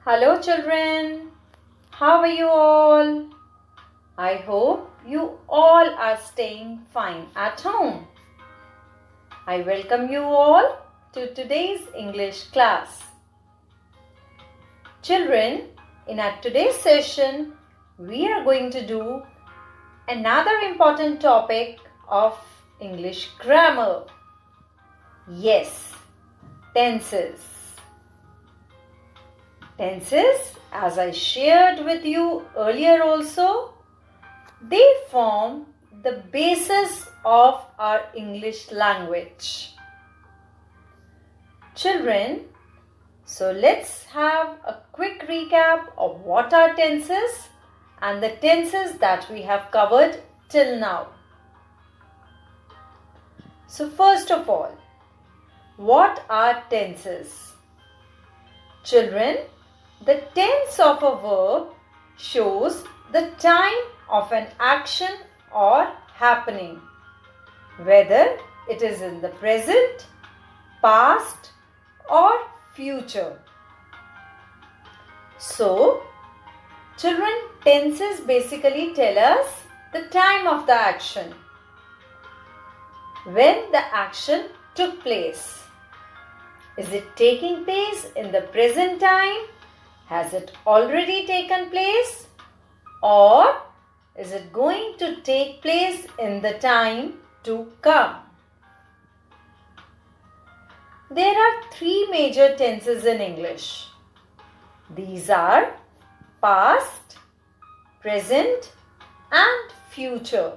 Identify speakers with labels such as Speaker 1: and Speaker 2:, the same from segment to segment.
Speaker 1: Hello children, how are you all? I hope you all are staying fine at home. I welcome you all to today's English class. Children, in our today's session, we are going to do another important topic of English grammar. Yes, tenses. Tenses, as I shared with you earlier also, they form the basis of our English language. Children, so let's have a quick recap of what are tenses and the tenses that we have covered till now. So first of all, what are tenses? Children, the tense of a verb shows the time of an action or happening, whether it is in the present, past, or future. So, children, tenses basically tell us the time of the action, when the action took place. Is it taking place in the present time? Has it already taken place? Or is it going to take place in the time to come? There are three major tenses in English. These are past, present, and future.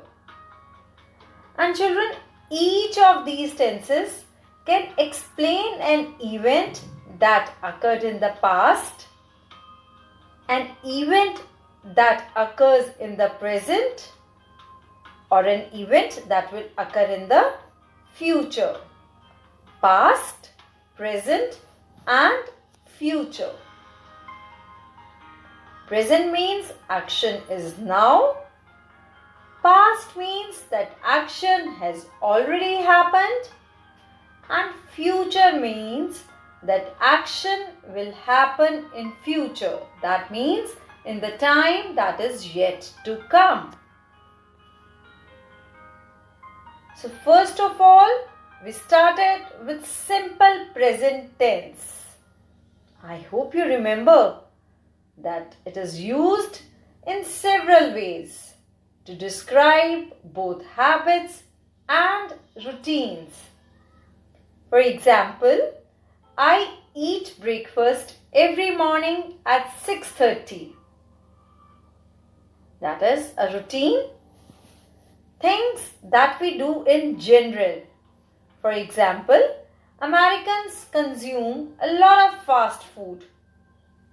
Speaker 1: And children, each of these tenses can explain an event that occurred in the past, an event that occurs in the present, or an event that will occur in the future. Past, present, and future. Present means action is now. Past means that action has already happened. And future means that action will happen in future. That means in the time that is yet to come. So first of all, we started with simple present tense. I hope you remember that it is used in several ways to describe both habits and routines. For example, I eat breakfast every morning at 6:30. That is a routine. Things that we do in general. For example, Americans consume a lot of fast food.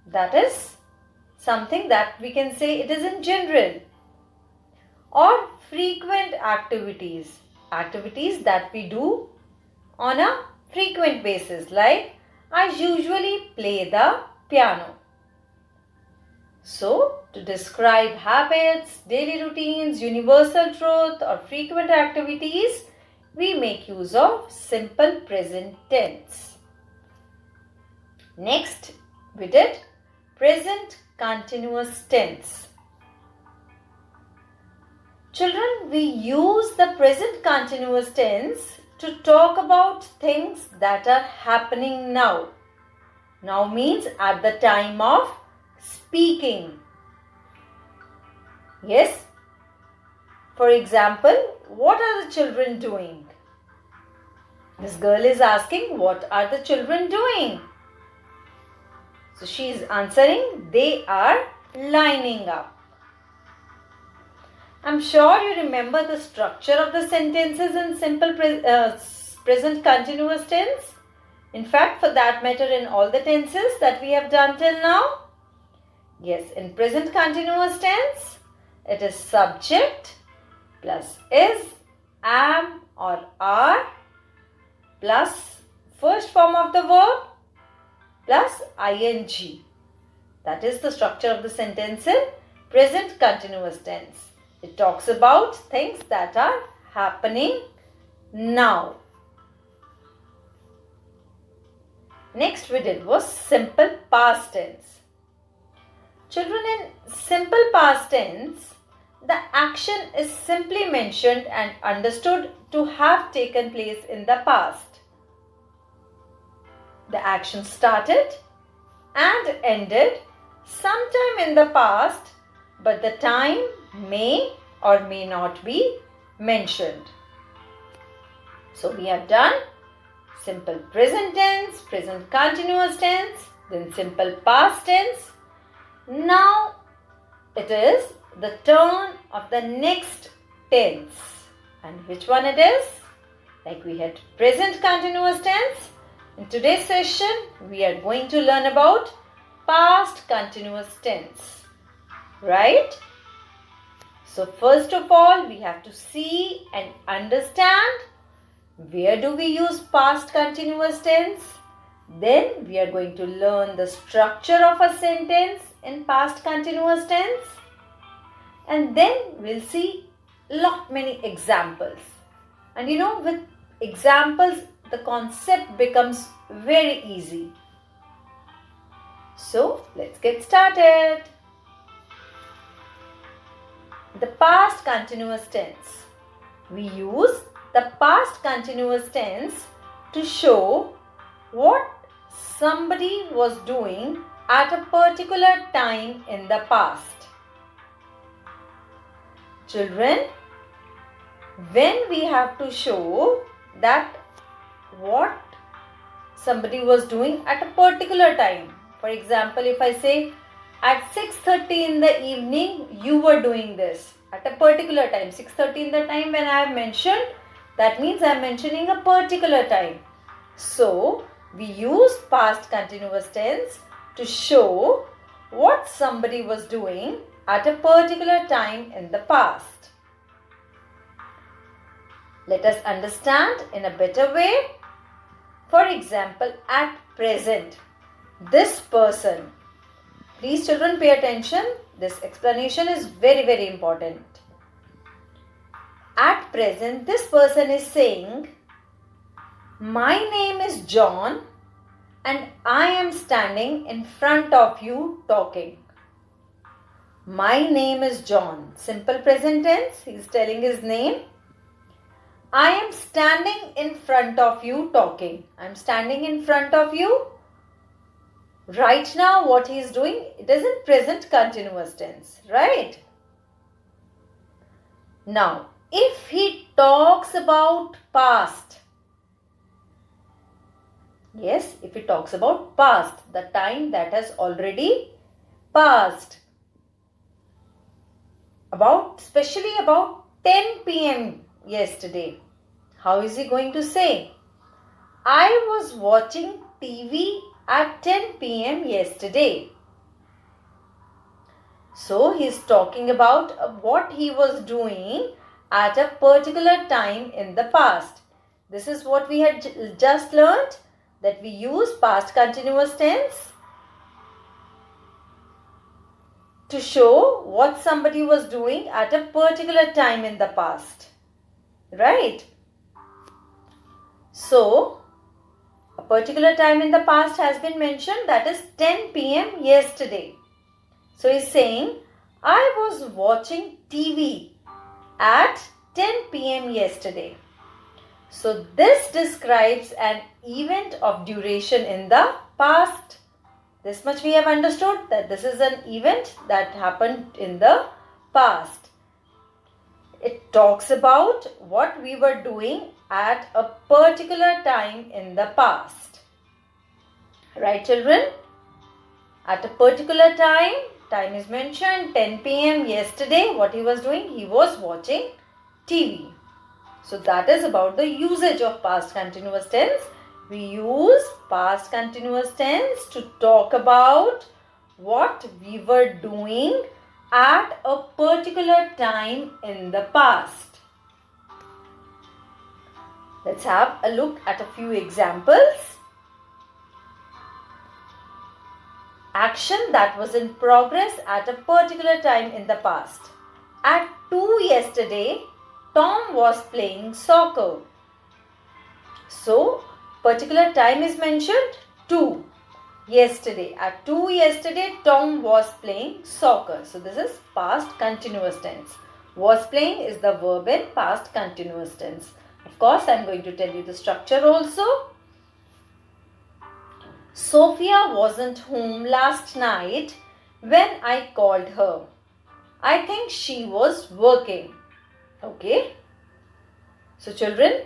Speaker 1: That is something that we can say it is in general. Or frequent activities. Activities that we do on a frequent basis, like I usually play the piano. So, to describe habits, daily routines, universal truth, or frequent activities, we make use of simple present tense. Next, we did present continuous tense. Children, we use the present continuous tense to talk about things that are happening now. Now means at the time of speaking. Yes? For example, what are the children doing? This girl is asking, what are the children doing? So she is answering, they are lining up. I'm sure you remember the structure of the sentences in simple present continuous tense. In fact, for that matter, in all the tenses that we have done till now. Yes, in present continuous tense, it is subject plus is, am or are plus first form of the verb plus ing. That is the structure of the sentence in present continuous tense. It talks about things that are happening now. Next we did was simple past tense. Children, in simple past tense, the action is simply mentioned and understood to have taken place in the past. The action started and ended sometime in the past, but the time may or may not be mentioned. So we have done simple present tense, present continuous tense, then simple past tense. Now it is the turn of the next tense. And which one it is? Like we had present continuous tense. In today's session, we are going to learn about past continuous tense. Right? So first of all, we have to see and understand where do we use past continuous tense. Then we are going to learn the structure of a sentence in past continuous tense. And then we'll see many examples. And with examples, the concept becomes very easy. So let's get started. The past continuous tense. We use the past continuous tense to show what somebody was doing at a particular time in the past. Children, when we have to show that what somebody was doing at a particular time. For example, if I say at 6:30 in the evening you were doing this at a particular time. 6:30 in the time when I have mentioned, that means I am mentioning a particular time. So we use past continuous tense to show what somebody was doing at a particular time in the past. Let us understand in a better way. For example, at present, this person. Please children, pay attention. This explanation is very, very important. At present, this person is saying, my name is John and I am standing in front of you talking. My name is John. Simple present tense. He is telling his name. I am standing in front of you talking. I am standing in front of you. Right now what he is doing, it is in present continuous tense, right? Now, if he talks about past, yes, if he talks about past, the time that has already passed, especially about 10 p.m. yesterday, how is he going to say? I was watching TV at 10 p.m. yesterday. So he is talking about what he was doing at a particular time in the past. This is what we had just learned, that we use past continuous tense to show what somebody was doing at a particular time in the past. Right? So, a particular time in the past has been mentioned, that is 10 p.m. yesterday. So he is saying, I was watching TV at 10 p.m. yesterday. So this describes an event of duration in the past. This much we have understood, that this is an event that happened in the past. It talks about what we were doing at a particular time in the past. Right children? At a particular time is mentioned, 10 p.m. yesterday. What he was doing? He was watching TV. So that is about the usage of past continuous tense. We use past continuous tense to talk about what we were doing at a particular time in the past. Let's have a look at a few examples. Action that was in progress at a particular time in the past. At 2 yesterday, Tom was playing soccer. So, particular time is mentioned 2. Yesterday. At 2 yesterday, Tom was playing soccer. So this is past continuous tense. Was playing is the verb in past continuous tense. Of course, I am going to tell you the structure also. Sophia wasn't home last night when I called her. I think she was working. Okay. So children,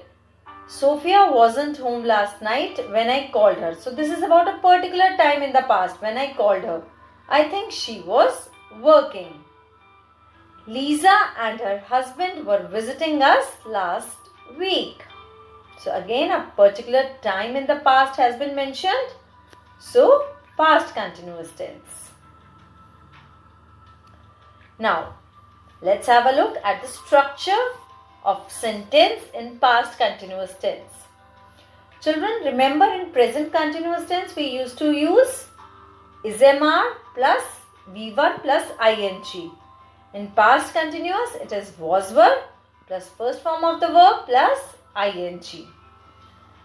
Speaker 1: Sophia wasn't home last night when I called her. So this is about a particular time in the past when I called her. I think she was working. Lisa and her husband were visiting us last week. So again, a particular time in the past has been mentioned. So past continuous tense. Now, let's have a look at the structure of sentence in past continuous tense. Children, remember in present continuous tense we used to use ismr plus V1 plus ing. In past continuous it is was verb plus first form of the verb plus ing.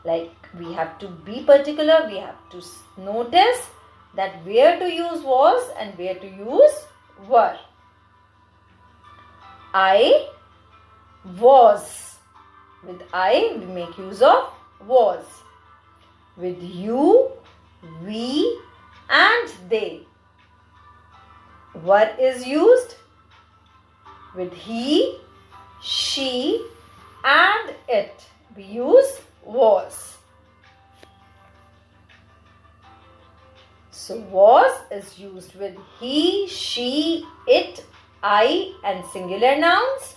Speaker 1: Like we have to be particular, we have to notice that where to use was and where to use were. I was. With I, we make use of was. With you, we and they. Were is used. With he, she and it, we use was. So was is used with he, she, it, I and singular nouns.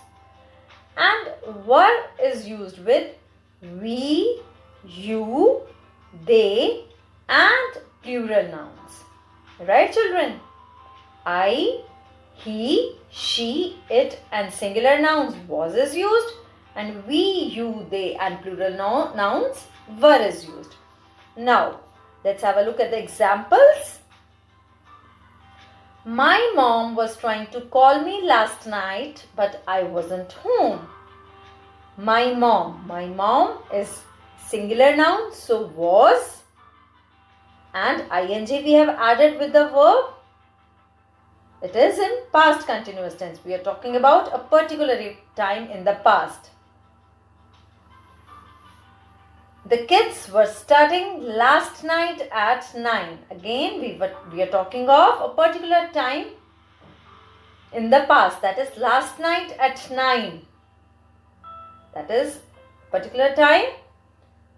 Speaker 1: And were is used with we, you, they and plural nouns. Right children? I, he, she, it and singular nouns was is used, and we, you, they and plural nouns were is used. Now, let's have a look at the examples. My mom was trying to call me last night, but I wasn't home. My mom is singular noun, so was, and ing we have added with the verb. It is in past continuous tense. We are talking about a particular time in the past. The kids were studying last night at 9. Again, we are talking of a particular time in the past. That is last night at 9. That is particular time.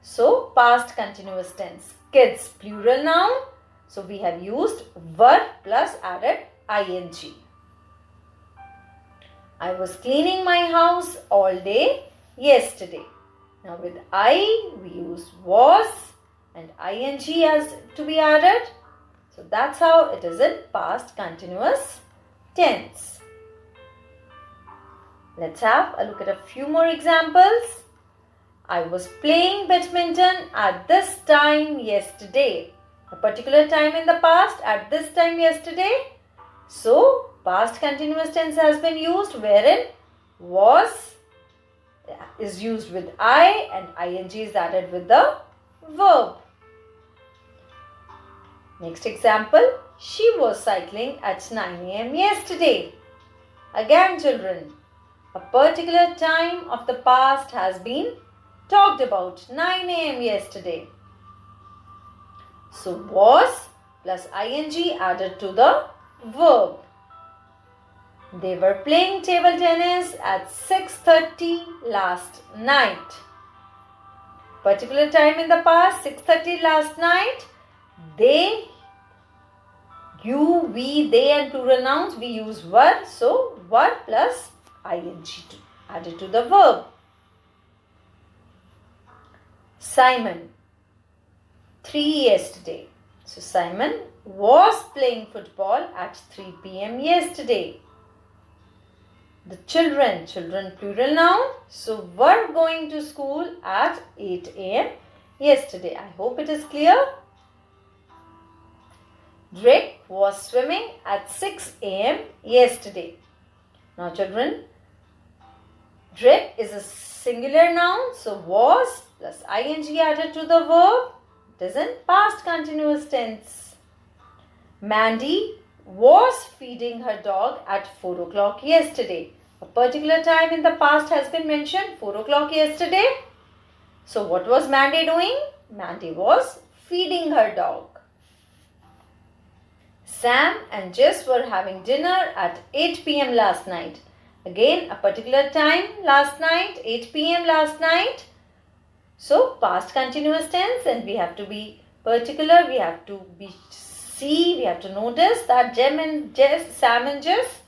Speaker 1: So, past continuous tense. Kids, plural noun. So, we have used were plus added ing. I was cleaning my house all day yesterday. Now with I, we use was and ing has to be added. So that's how it is in past continuous tense. Let's have a look at a few more examples. I was playing badminton at this time yesterday. A particular time in the past, at this time yesterday. So past continuous tense has been used wherein was is used with I and ing is added with the verb. Next example, she was cycling at 9 a.m. yesterday. Again children, a particular time of the past has been talked about, 9 a.m. yesterday. So was plus ing added to the verb. They were playing table tennis at 6:30 last night. Particular time in the past, 6:30 last night. They, you, we, they and plural nouns we use were. So were plus ing added to the verb. Simon, 3 yesterday. So Simon was playing football at 3 p.m. yesterday. The children plural noun. So were going to school at 8 a.m. yesterday. I hope it is clear. Drake was swimming at 6 a.m. yesterday. Now children, Drake is a singular noun. So was plus ing added to the verb. It is in past continuous tense. Mandy was feeding her dog at 4 o'clock yesterday. A particular time in the past has been mentioned, 4 o'clock yesterday. So what was Mandy doing? Mandy was feeding her dog. Sam and Jess were having dinner at 8 p.m. last night. Again, a particular time last night, 8 p.m. last night. So past continuous tense, and we have to be particular, we have to notice that Sam and Jess,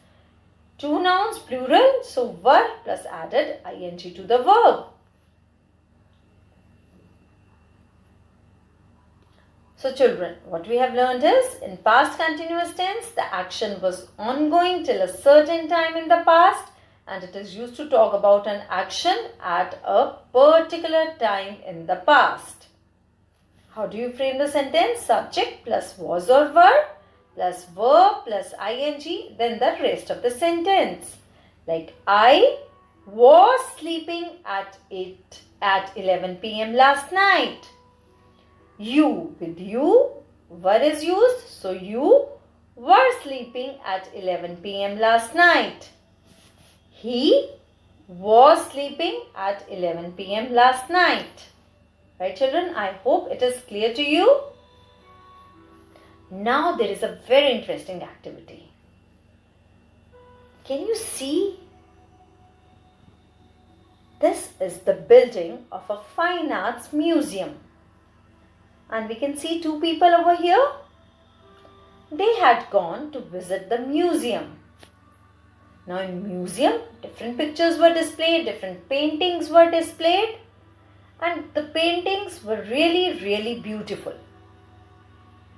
Speaker 1: two nouns plural, so were plus added ing to the verb. So children, what we have learned is, in past continuous tense, the action was ongoing till a certain time in the past, and it is used to talk about an action at a particular time in the past. How do you frame the sentence? Subject plus was or were plus verb plus ing, then the rest of the sentence. Like, I was sleeping at 11 p.m. last night. You, with you, were is used, so you were sleeping at 11 p.m. last night. He was sleeping at 11 p.m. last night. Right, children? I hope it is clear to you. Now there is a very interesting activity. Can you see? This is the building of a fine arts museum. And we can see two people over here. They had gone to visit the museum. Now in museum, different pictures were displayed, different paintings were displayed, and the paintings were really beautiful.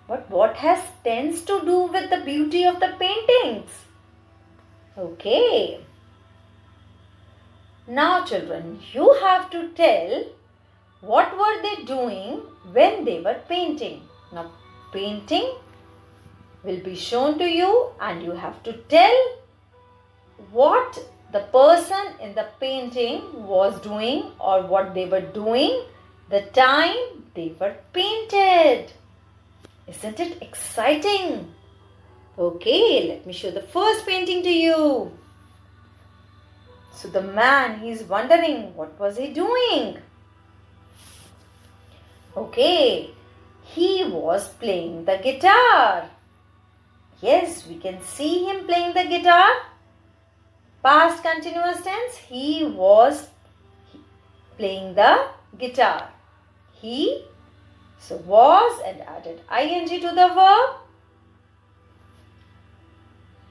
Speaker 1: But what has tense to do with the beauty of the paintings? Okay. Now children, you have to tell what were they doing when they were painting. Now painting will be shown to you and you have to tell what the person in the painting was doing or what they were doing the time they were painted. Isn't it exciting? Okay, let me show the first painting to you. So the man, he's wondering what was he doing? Okay, he was playing the guitar. Yes, we can see him playing the guitar. Past continuous tense, he was playing the guitar. He, so was and added ing to the verb.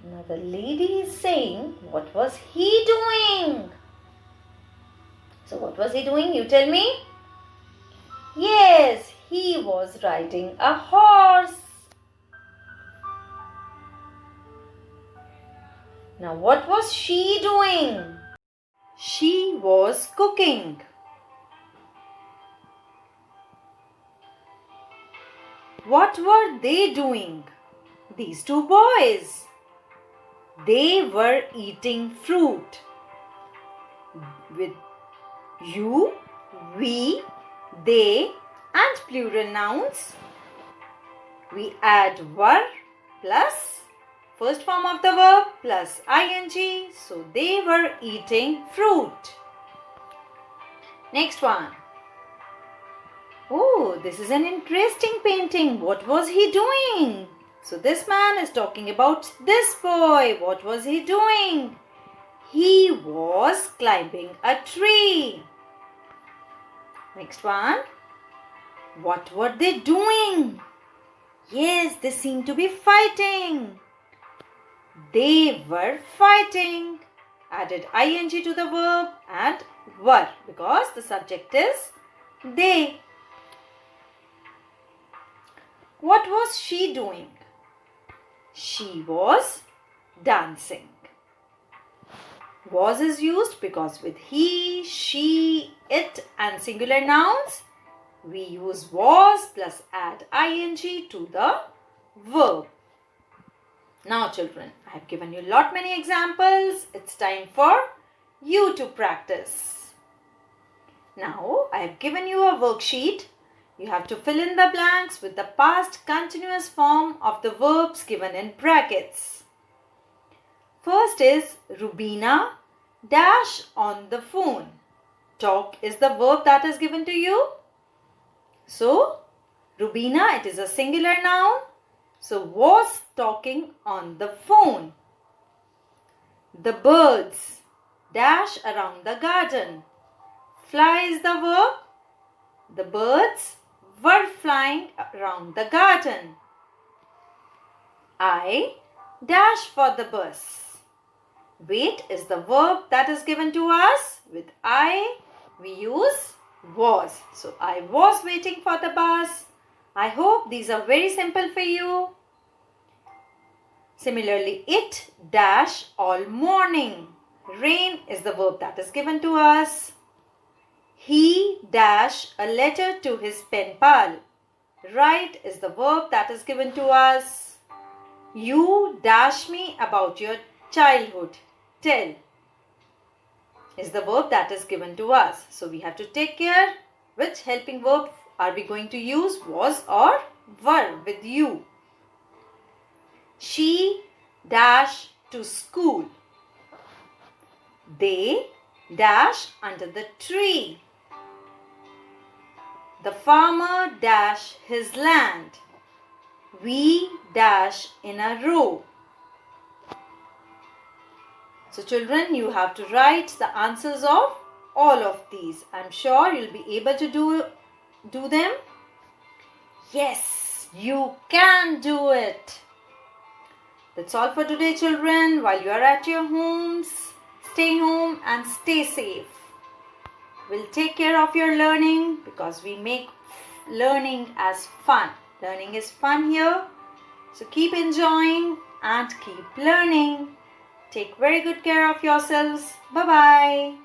Speaker 1: Now the lady is saying, what was he doing? So what was he doing? You tell me. Yes, he was riding a horse. Now what was she doing? She was cooking. What were they doing? These two boys. They were eating fruit. With you, we, they and plural nouns, we add were plus first form of the verb plus ing. So they were eating fruit. Next one. Oh, this is an interesting painting. What was he doing? So this man is talking about this boy. What was he doing? He was climbing a tree. Next one. What were they doing? Yes, they seem to be fighting. They were fighting. Added ing to the verb and were because the subject is they. What was she doing? She was dancing. Was is used because with he, she, it and singular nouns, we use was plus add ing to the verb. Now children, I have given you many examples. It's time for you to practice. Now I have given you a worksheet. you have to fill in the blanks with the past continuous form of the verbs given in brackets. First is Rubina dash on the phone. Talk is the verb that is given to you. So, Rubina, it is a singular noun. So, was talking on the phone. The birds dash around the garden. Fly is the verb. The birds were flying around the garden. I dash for the bus. Wait is the verb that is given to us. With I, we use was. So, I was waiting for the bus. I hope these are very simple for you. Similarly, it dash all morning. Rain is the verb that is given to us. He dash a letter to his pen pal. Write is the verb that is given to us. You dash me about your childhood. Tell is the verb that is given to us. So we have to take care which helping verb are we going to use, was or were with you. She dash to school. They dash under the tree. The farmer dash his land. We dash in a row. So children, you have to write the answers of all of these. I'm sure you'll be able to do them. Yes, you can do it. That's all for today, children. While you are at your homes, stay home and stay safe. We'll take care of your learning because we make learning as fun. Learning is fun here. So keep enjoying and keep learning. Take very good care of yourselves. Bye-bye.